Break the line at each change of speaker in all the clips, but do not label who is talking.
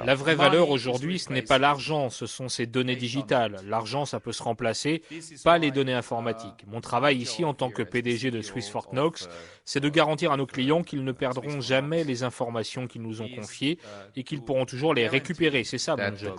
La vraie valeur aujourd'hui, ce n'est pas l'argent, ce sont ces données digitales. L'argent, ça peut se remplacer, pas les données informatiques. Mon travail ici, en tant que PDG de Swiss Knox, c'est de garantir à nos clients qu'ils ne perdront jamais les informations qu'ils nous ont confiées et qu'ils pourront toujours les récupérer. C'est ça mon job.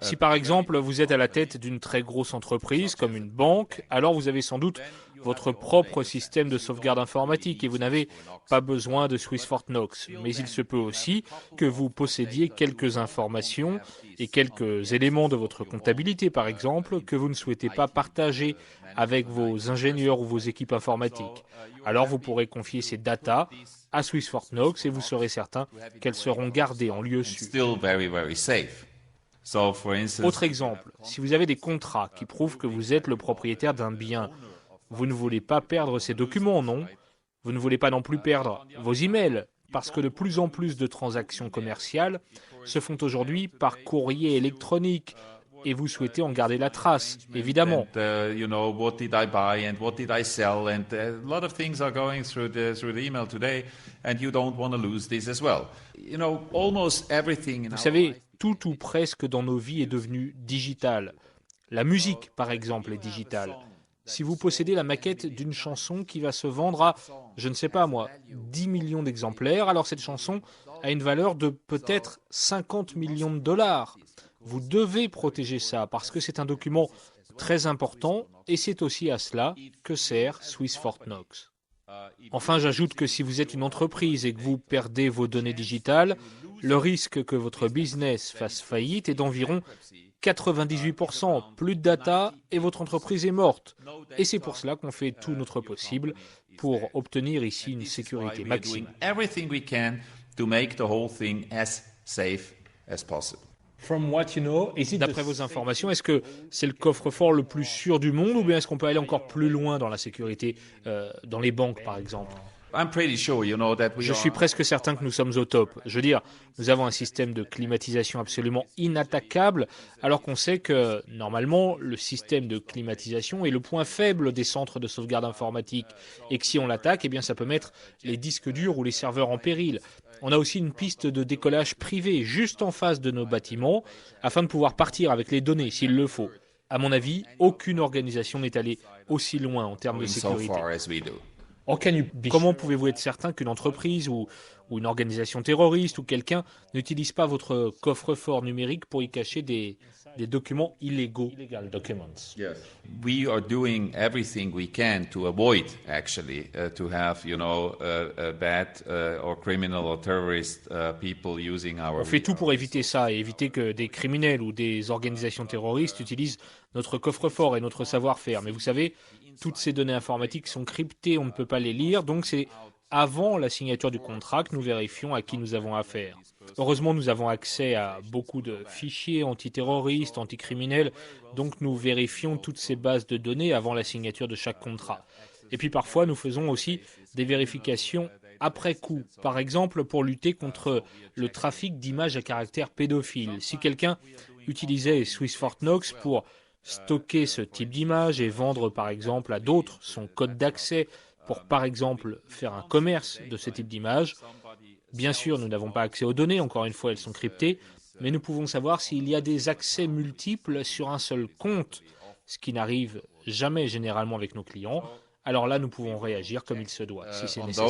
Si par exemple vous êtes à la tête d'une très grosse entreprise comme une banque, alors vous avez sans doute votre propre système de sauvegarde informatique et vous n'avez pas besoin de Swiss Knox. Mais il se peut aussi que vous possédiez quelques informations et quelques éléments de votre comptabilité par exemple que vous ne souhaitez pas partager avec vos ingénieurs ou vos équipes informatiques. Alors vous pourrez confier ces datas à Swiss Knox et vous serez certain qu'elles seront gardées en lieu sûr. Autre exemple, si vous avez des contrats qui prouvent que vous êtes le propriétaire d'un bien, vous ne voulez pas perdre ces documents, non? Vous ne voulez pas non plus perdre vos emails, parce que de plus en plus de transactions commerciales se font aujourd'hui par courrier électronique, et vous souhaitez en garder la trace, évidemment. Vous savez, tout ou presque dans nos vies est devenu digital. La musique, par exemple, est digitale. Si vous possédez la maquette d'une chanson qui va se vendre à, je ne sais pas moi, 10 millions d'exemplaires, alors cette chanson a une valeur de peut-être 50 millions de dollars. Vous devez protéger ça parce que c'est un document très important et c'est aussi à cela que sert Swiss Knox. Enfin, j'ajoute que si vous êtes une entreprise et que vous perdez vos données digitales, le risque que votre business fasse faillite est d'environ 98%, plus de data et votre entreprise est morte. Et c'est pour cela qu'on fait tout notre possible pour obtenir ici une sécurité maximale. D'après vos informations, est-ce que c'est le coffre-fort le plus sûr du monde ou bien est-ce qu'on peut aller encore plus loin dans la sécurité, dans les banques par exemple? Je suis presque certain que nous sommes au top. Je veux dire, nous avons un système de climatisation absolument inattaquable, alors qu'on sait que, normalement, le système de climatisation est le point faible des centres de sauvegarde informatique, et que si on l'attaque, eh bien, ça peut mettre les disques durs ou les serveurs en péril. On a aussi une piste de décollage privée juste en face de nos bâtiments, afin de pouvoir partir avec les données s'il le faut. À mon avis, aucune organisation n'est allée aussi loin en termes de sécurité. Comment pouvez-vous être certain qu'une entreprise ou une organisation terroriste ou quelqu'un n'utilise pas votre coffre-fort numérique pour y cacher des documents illégaux?
We are doing everything we can to avoid actually to have bad or criminal or terrorist people using our.
On fait tout pour éviter ça et éviter que des criminels ou des organisations terroristes utilisent notre coffre-fort et notre savoir-faire. Mais vous savez, toutes ces données informatiques sont cryptées, on ne peut pas les lire, donc c'est avant la signature du contrat que nous vérifions à qui nous avons affaire. Heureusement, nous avons accès à beaucoup de fichiers antiterroristes, anticriminels, donc nous vérifions toutes ces bases de données avant la signature de chaque contrat. Et puis parfois, nous faisons aussi des vérifications après coup, par exemple pour lutter contre le trafic d'images à caractère pédophile. Si quelqu'un utilisait Swiss Knox pour stocker ce type d'image et vendre par exemple à d'autres son code d'accès pour par exemple faire un commerce de ce type d'image. Bien sûr, nous n'avons pas accès aux données, encore une fois elles sont cryptées, mais nous pouvons savoir s'il y a des accès multiples sur un seul compte, ce qui n'arrive jamais généralement avec nos clients. Alors là, nous pouvons réagir comme il se doit, si c'est nécessaire.